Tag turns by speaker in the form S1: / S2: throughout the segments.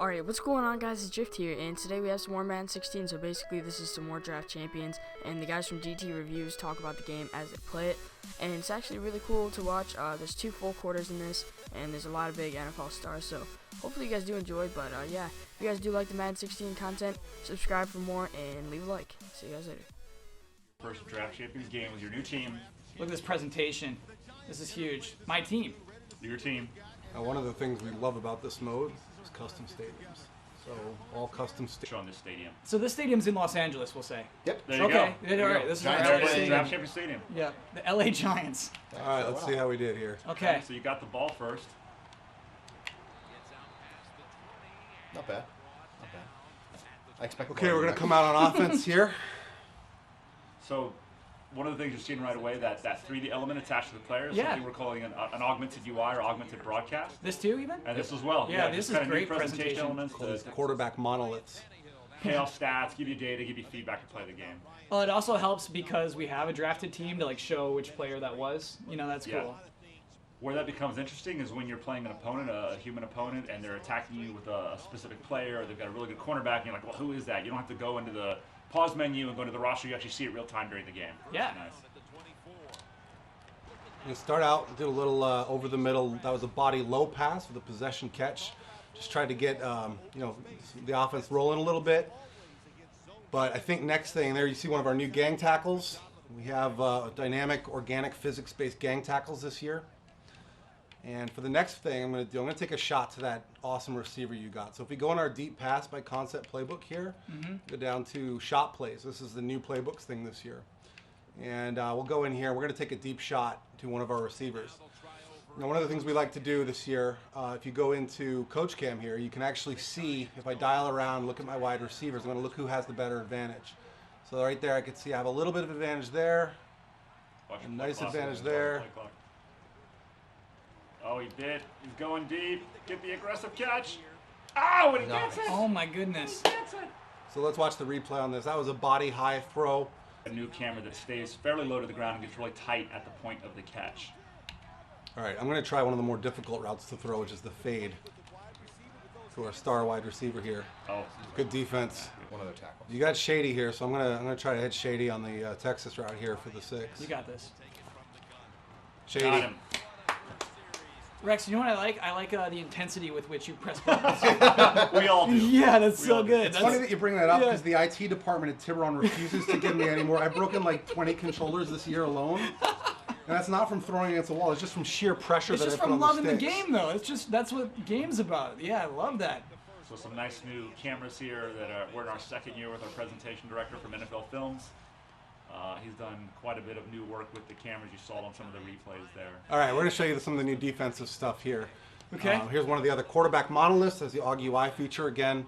S1: Alright, what's going on, guys? It's Drift here, and today we have some more Madden 16, so basically this is some more draft champions, and the guys from DT Reviews talk about the game as they play it, and it's actually really cool to watch. There's 2 full quarters in this, and there's a lot of big NFL stars, so hopefully you guys do enjoy, but yeah, if you guys do like the Madden 16 content, subscribe for more, and leave a like. See you guys later.
S2: First draft champions game with your new team.
S3: Look at this presentation. This is huge. My team.
S2: Your team.
S4: Now, one of the things we love about this mode is custom stadiums. So all custom
S2: Show on this stadium.
S3: So this stadium's in Los Angeles, we'll say.
S4: Yep.
S2: There you
S3: Okay.
S2: go.
S3: All right. This is
S2: Draft champion stadium.
S3: Yeah. The LA Giants.
S4: All right, let's see how we did here.
S3: Okay.
S2: So you got the ball first.
S5: Not bad. Not bad. I expect.
S4: Okay, we're gonna come out on offense here.
S2: So one of the things you're seeing right away, that 3D element attached to the player is
S3: Yeah.
S2: something we're calling an augmented UI or augmented broadcast.
S3: This too, even?
S2: And this as well.
S3: Yeah, this
S2: just
S3: is
S2: kind of
S3: great
S2: new
S3: presentation.
S2: elements
S4: Those
S2: to
S4: quarterback monoliths.
S2: pay off stats, give you data, give you feedback to play the game.
S3: Well, it also helps because we have a drafted team to like show which player that was. You know, that's
S2: Yeah.
S3: cool.
S2: Where that becomes interesting is when you're playing an opponent, a human opponent, and they're attacking you with a specific player, or they've got a really good cornerback, and you're like, well, who is that? You don't have to go into the pause menu and go to the roster. You actually see it real time during the game.
S3: Yeah.
S2: Nice.
S4: I'm gonna start out, did a little over the middle. That was a body low pass with a possession catch. Just tried to get the offense rolling a little bit. But I think next thing there, you see one of our new gang tackles. We have dynamic, organic, physics-based gang tackles this year. And for the next thing I'm going to take a shot to that awesome receiver you got. So if we go in our deep pass by concept playbook here, go down to shot plays. This is the new playbooks thing this year. And we'll go in here. We're going to take a deep shot to one of our receivers. Now, one of the things we like to do this year, if you go into Coach Cam here, you can actually see, if I dial around, look at my wide receivers, I'm going to look who has the better advantage. So right there, I can see I have a little bit of advantage there. A nice advantage there.
S2: Oh, he did. He's going deep. Get the aggressive catch. Oh, and he gets it.
S3: Oh my goodness.
S2: He gets it.
S4: So let's watch the replay on this. That was a body high throw.
S2: A new camera that stays fairly low to the ground and gets really tight at the point of the catch.
S4: All right, I'm going to try one of the more difficult routes to throw, which is the fade to our star wide receiver here.
S2: Oh,
S4: Good defense.
S5: One other tackle.
S4: You got Shady here, so I'm gonna try to hit Shady on the Texas route here for the 6.
S3: You got this.
S4: Shady.
S2: got him.
S3: Rex, you know what I like? I like the intensity with which you press buttons.
S2: We all do.
S3: Yeah, that's
S2: We
S3: so
S2: all do.
S3: good.
S4: It's funny that you bring that up
S3: Yeah.
S4: because the IT department at Tiburon refuses to give me any more. I've broken like 20 controllers this year alone. And that's not from throwing against the wall. It's just from sheer pressure
S3: It's
S4: that
S3: just
S4: I put
S3: from
S4: on
S3: loving the
S4: sticks.
S3: game, though. It's just that's what game's about. Yeah, I love that.
S2: So some nice new cameras here that we're in our 2nd year with our presentation director from NFL Films. He's done quite a bit of new work with the cameras. You saw on some of the replays there.
S4: All right, we're going to show you some of the new defensive stuff here.
S3: Okay.
S4: Here's one of the other quarterback monoliths as the Aug UI feature again.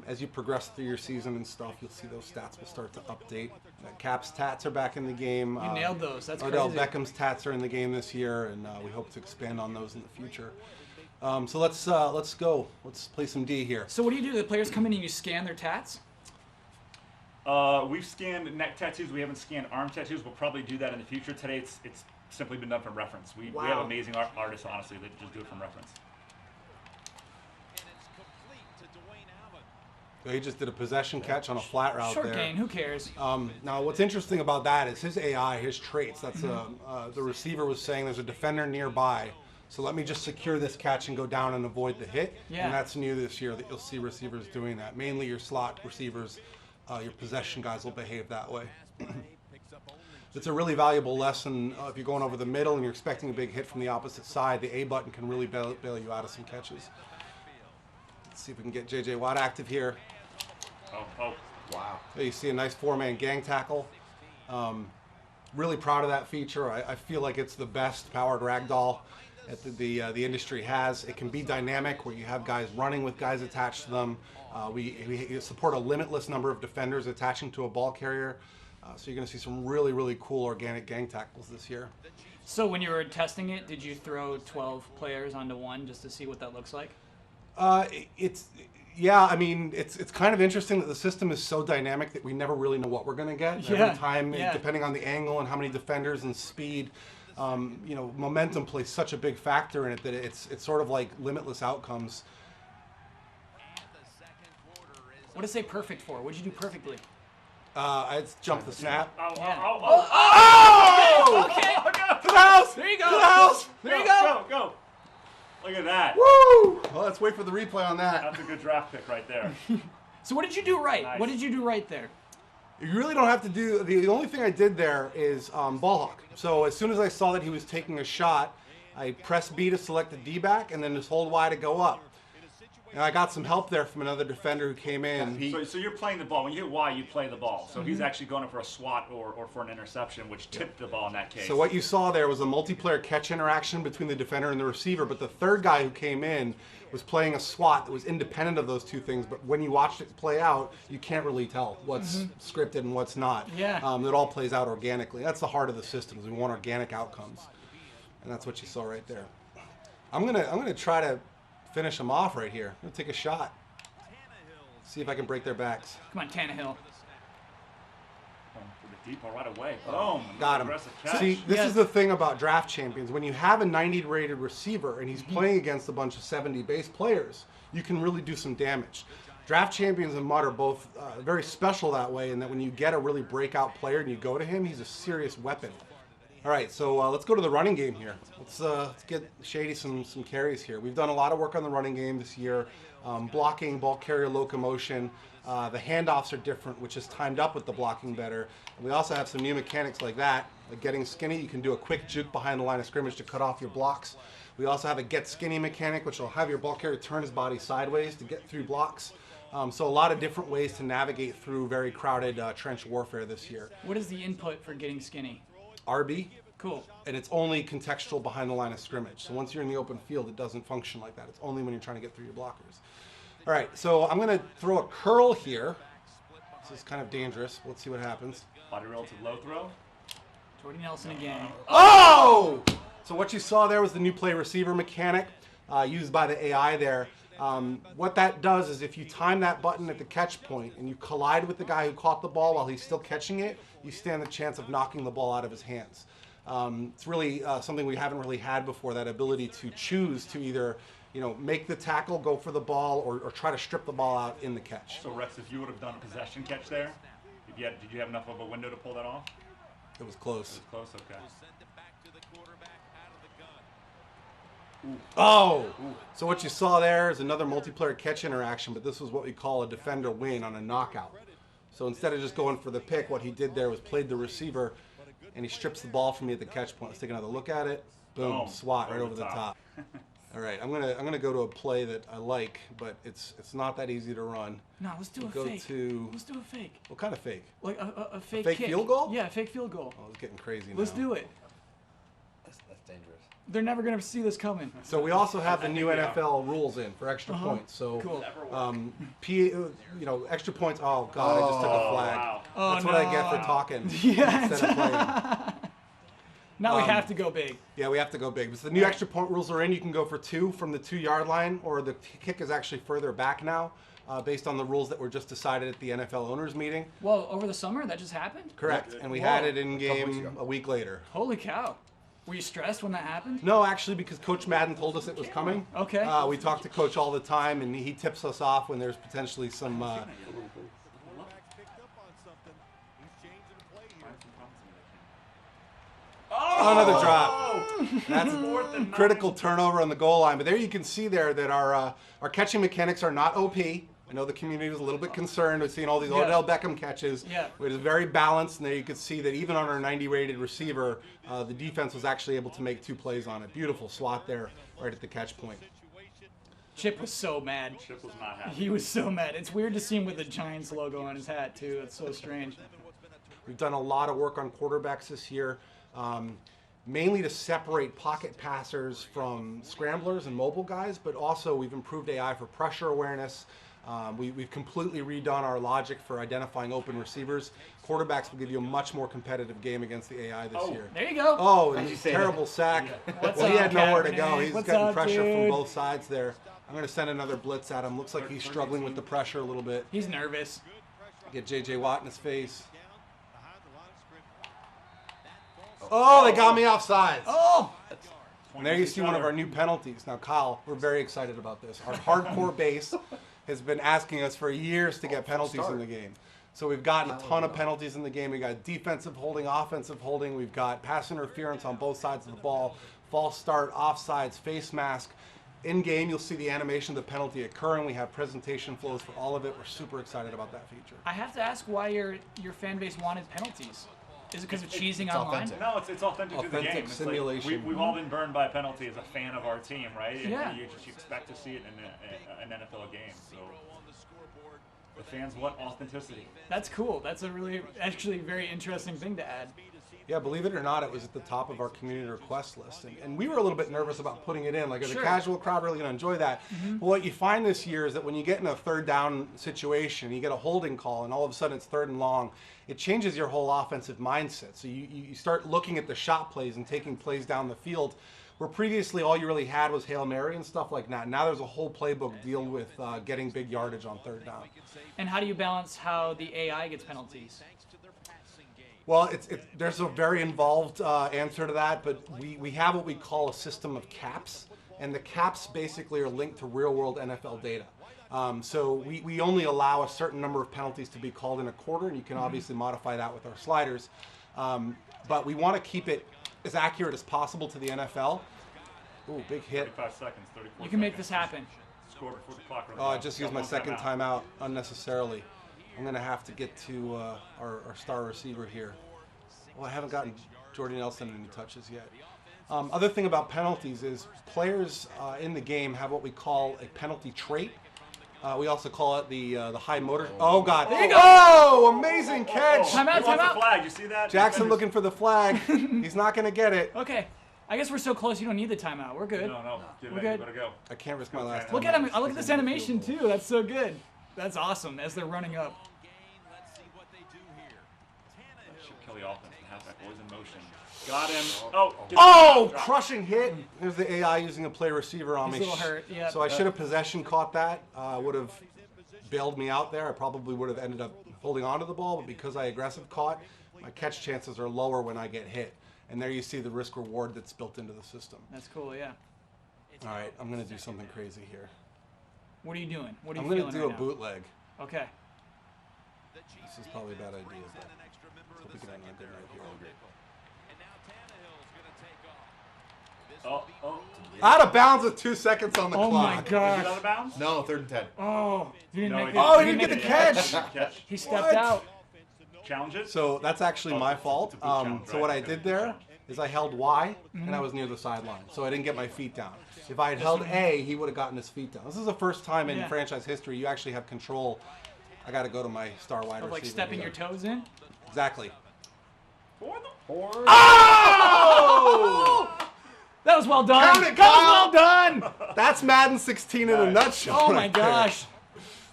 S4: As you progress through your season and stuff, you'll see those stats will start to update. Cap's tats are back in the game.
S3: You nailed those. That's
S4: Odell
S3: crazy.
S4: Beckham's tats are in the game this year, and we hope to expand on those in the future. So let's go. Let's play some D here.
S3: So what do? The players come in and you scan their tats?
S2: We've scanned neck tattoos. We haven't scanned arm tattoos. We'll probably do that in the future. Today it's simply been done from reference. We have
S4: Wow.
S2: amazing artists, honestly, that just do it from reference.
S4: So he just did a possession catch on a flat route
S3: Short
S4: there.
S3: gain. Who cares?
S4: Now, what's interesting about that is his AI, his traits. That's the receiver was saying there's a defender nearby, so let me just secure this catch and go down and avoid the hit.
S3: Yeah.
S4: And that's new this year that you'll see receivers doing that. Mainly your slot receivers, your possession guys will behave that way. It's a really valuable lesson if you're going over the middle and you're expecting a big hit from the opposite side. The A button can really bail you out of some catches. Let's see if we can get J.J. Watt active here.
S2: Oh.
S5: Wow.
S4: There you see a nice 4-man gang tackle. Really proud of that feature. I feel like it's the best powered ragdoll that the industry has. It can be dynamic where you have guys running with guys attached to them. We support a limitless number of defenders attaching to a ball carrier. So you're going to see some really, really cool organic gang tackles this year.
S3: So when you were testing it, did you throw 12 players onto one just to see what that looks like?
S4: Yeah, I mean, it's kind of interesting that the system is so dynamic that we never really know what we're going to get.
S3: Yeah,
S4: Every time,
S3: yeah.
S4: depending on the angle and how many defenders and speed, momentum plays such a big factor in it that it's sort of like limitless outcomes.
S3: What does say perfect for? What'd you do perfectly?
S4: I jumped the snap.
S3: Oh! Okay.
S4: To the house!
S3: There you go.
S4: To the house!
S3: There you go.
S2: Go. Look at that.
S4: Woo! Well, let's wait for the replay on that.
S2: That's a good draft pick right there.
S3: So what did you do right?
S2: Nice.
S3: What did you do right there?
S4: You really don't have to do, the only thing I did there is ball hawk. So as soon as I saw that he was taking a shot, I pressed B to select the D-back and then just hold Y to go up. And I got some help there from another defender who came in.
S2: So you're playing the ball. When you hit Y, you play the ball. So he's actually going for a swat or for an interception, which tipped the ball in that case.
S4: So what you saw there was a multiplayer catch interaction between the defender and the receiver, but the third guy who came in was playing a swat that was independent of those two things, but when you watched it play out, you can't really tell what's scripted and what's not.
S3: Yeah.
S4: It all plays out organically. That's the heart of the system, is we want organic outcomes. And that's what you saw right there. I'm gonna try to finish them off right here. I'm gonna take a shot. See if I can break their backs.
S3: Come on, Tannehill.
S2: For the deep ball right away. Boom.
S4: Got him.
S2: Aggressive catch.
S4: See, this is the thing about draft champions. When you have a 90 rated receiver and he's playing against a bunch of 70 base players, you can really do some damage. Draft champions and Mud are both very special that way, in that when you get a really breakout player and you go to him, he's a serious weapon. All right, so let's go to the running game here. Let's get Shady some carries here. We've done a lot of work on the running game this year. Blocking, ball carrier locomotion. The handoffs are different, which is timed up with the blocking better. And we also have some new mechanics like that, like getting skinny. You can do a quick juke behind the line of scrimmage to cut off your blocks. We also have a get skinny mechanic, which will have your ball carrier turn his body sideways to get through blocks. So a lot of different ways to navigate through very crowded trench warfare this year.
S3: What is the input for getting skinny?
S4: RB.
S3: Cool.
S4: And it's only contextual behind the line of scrimmage. So once you're in the open field, it doesn't function like that. It's only when you're trying to get through your blockers. All right, so I'm going to throw a curl here. This is kind of dangerous. Let's see what happens.
S2: Body relative low throw.
S3: Jordy Nelson again.
S4: Oh! So what you saw there was the new play receiver mechanic used by the AI there. What that does is if you time that button at the catch point and you collide with the guy who caught the ball while he's still catching it, you stand the chance of knocking the ball out of his hands. It's really something we haven't really had before, that ability to choose to either make the tackle, go for the ball, or try to strip the ball out in the catch.
S2: So Rex, if you would have done a possession catch there, did you have enough of a window to pull that off?
S4: It was close.
S2: It was close, okay.
S4: Oh! So what you saw there is another multiplayer catch interaction, but this was what we call a defender win on a knockout. So instead of just going for the pick, what he did there was played the receiver, and he strips the ball from me at the catch point. Let's take another look at it. Boom, swat right over the top. All right, I'm gonna go to a play that I like, but it's not that easy to run.
S3: No, let's do a
S4: Go
S3: fake.
S4: to
S3: Let's do a fake.
S4: what kind of fake?
S3: Like a fake
S4: fake
S3: kick.
S4: field goal?
S3: Yeah, fake field goal.
S4: Oh, it's getting crazy now.
S3: Let's do it.
S5: That's dangerous.
S3: They're never going to see this coming.
S4: So we also have the new NFL rules in for extra points. So,
S3: Cool.
S4: extra points. Oh God, I just took a flag.
S2: Wow.
S3: Oh,
S4: That's what I get for talking
S3: Yeah.
S4: instead of playing.
S3: Now we have to go big.
S4: Yeah, we have to go big. So the new extra point rules are in. You can go for 2 from the 2-yard line, or the kick is actually further back now, based on the rules that were just decided at the NFL owners meeting.
S3: Well, over the summer, that just happened?
S4: Correct. And we
S3: Whoa.
S4: had it in
S5: weeks
S4: game
S5: ago.
S4: a week later.
S3: Holy cow. Were you stressed when that happened?
S4: No, actually, because Coach Madden told us it was coming.
S3: Okay.
S4: We talk to Coach all the time, and he tips us off when there's potentially some. Another drop. That's a critical turnover on the goal line. But there you can see there that our catching mechanics are not OP. I know the community was a little bit concerned with seeing all these Odell Beckham catches.
S3: Yeah.
S4: It is very balanced, and there you can see that even on our 90-rated receiver, the defense was actually able to make 2 plays on it. Beautiful swat there right at the catch point.
S3: Chip was so mad.
S2: Chip was not happy.
S3: He was so mad. It's weird to see him with the Giants logo on his hat, too. It's so strange.
S4: We've done a lot of work on quarterbacks this year, mainly to separate pocket passers from scramblers and mobile guys, but also we've improved AI for pressure awareness. We've completely redone our logic for identifying open receivers. Quarterbacks will give you a much more competitive game against the AI this year.
S3: There you go.
S4: Oh, and
S5: How'd you say
S4: terrible sack.
S3: What's
S4: Well, he
S3: up,
S4: had nowhere to
S3: Captain?
S4: go. He's
S3: What's
S4: getting
S3: up,
S4: pressure from
S3: dude?
S4: both sides there. I'm going to send another blitz at him. Looks like he's struggling with the pressure a little bit.
S3: He's nervous.
S4: Get J.J. Watt in his face. Oh, they got me offsides.
S3: Oh!
S4: And there you see one of our new penalties. Now, Kyle, we're very excited about this. Our hardcore base has been asking us for years to get penalties in the game. So we've gotten a ton of penalties in the game. We got defensive holding, offensive holding. We've got pass interference on both sides of the ball, false start, offsides, face mask. In game, you'll see the animation of the penalty occurring. We have presentation flows for all of it. We're super excited about that feature.
S3: I have to ask why your fan base wanted penalties. Is it because of cheesing online?
S5: authentic.
S2: No, it's authentic to the game. It's
S4: simulation.
S2: Like we've all been burned by a penalty as a fan of our team, right? And
S3: Yeah.
S2: you expect to see it in an NFL game. So the fans want authenticity.
S3: That's cool. That's a actually very interesting thing to add.
S4: Yeah, believe it or not, it was at the top of our community request list. And we were a little bit nervous about putting it in. Like, is
S3: Sure.
S4: a casual crowd really going to enjoy that? But what you find this year is that when you get in a third down situation, you get a holding call, and all of a sudden it's third and long, it changes your whole offensive mindset. So you start looking at the shot plays and taking plays down the field, where previously all you really had was Hail Mary and stuff like that. Now there's a whole playbook dealing with getting big yardage on third down.
S3: And how do you balance how the AI gets penalties?
S4: Well, there's a very involved answer to that, but we have what we call a system of caps, and the caps basically are linked to real-world NFL data. So we only allow a certain number of penalties to be called in a quarter, and you can obviously modify that with our sliders. But we want to keep it as accurate as possible to the NFL. Ooh, big hit.
S2: 35 seconds, 34
S3: You can make
S2: seconds.
S3: this happen.
S2: Score before the clock runs
S4: Oh, I
S2: out.
S4: just
S2: Got
S4: used my
S2: one
S4: second
S2: timeout.
S4: timeout unnecessarily. I'm going to have to get to our star receiver here. Well, I haven't gotten Jordy Nelson any touches yet. Other thing about penalties is players in the game have what we call a penalty trait. We also call it the high motor. Oh, God.
S3: There you go.
S4: Oh, amazing catch.
S3: Time out,
S2: He wants
S3: time
S2: the
S3: out.
S2: flag. You see that?
S4: Jackson looking for the flag. He's not going to get it.
S3: Okay. I guess we're so close you don't need the timeout. We're good.
S2: No. Get
S3: We're
S2: it.
S3: good.
S2: You better go.
S4: I can't risk my last
S3: Look
S4: timeout.
S3: at him. I look at this animation too. That's so good. That's awesome as they're running up.
S2: Should kill the offense. The halfback boys in motion. Got him. Oh.
S4: Oh, crushing hit. There's the AI using a play receiver on
S3: He's
S4: me.
S3: a little hurt, yeah.
S4: So I should have possession caught that. Would have bailed me out there. I probably would have ended up holding on to the ball, but because I aggressive caught, my catch chances are lower when I get hit. And there you see the risk reward that's built into the system.
S3: That's cool, yeah.
S4: All right, I'm going to do something crazy here.
S3: What are you doing? What are you
S4: I'm going
S3: feeling
S4: to do
S3: right
S4: a bootleg.
S3: now? Okay.
S4: This is probably a bad idea, but let's hope we can end on a good night here.
S2: Oh.
S4: Out of bounds with 2 seconds on the
S3: Oh
S4: clock.
S3: my
S2: Is it
S3: gosh.
S2: out of bounds?
S5: No, 3rd and 10.
S3: Oh, you didn't
S2: No,
S3: make
S2: he
S3: it.
S2: didn't.
S4: Oh, he didn't get the catch.
S2: Catch.
S3: He stepped
S4: What?
S3: out.
S2: Challenge it.
S4: So that's actually
S2: Oh,
S4: my
S2: it's a
S4: fault.
S2: boot challenge,
S4: So what I
S2: right?
S4: did
S2: Okay,
S4: there
S2: challenge.
S4: is I held Y and I was near the sideline, so I didn't get my feet down. If I had held A, he would have gotten his feet down. This is the first time in
S3: Yeah.
S4: franchise history you actually have control. I got to go to my star wide
S3: Of
S4: receiver.
S3: like stepping
S4: here.
S3: your toes in.
S4: Exactly.
S2: For the horse.
S4: Oh!
S3: That was well done.
S4: Count it,
S3: that was
S4: Kyle.
S3: well done.
S4: That's Madden 16 in a
S2: Nice.
S4: nutshell.
S3: Oh my
S4: right there.
S3: gosh.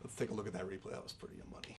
S4: Let's take a look at that replay. That was pretty money.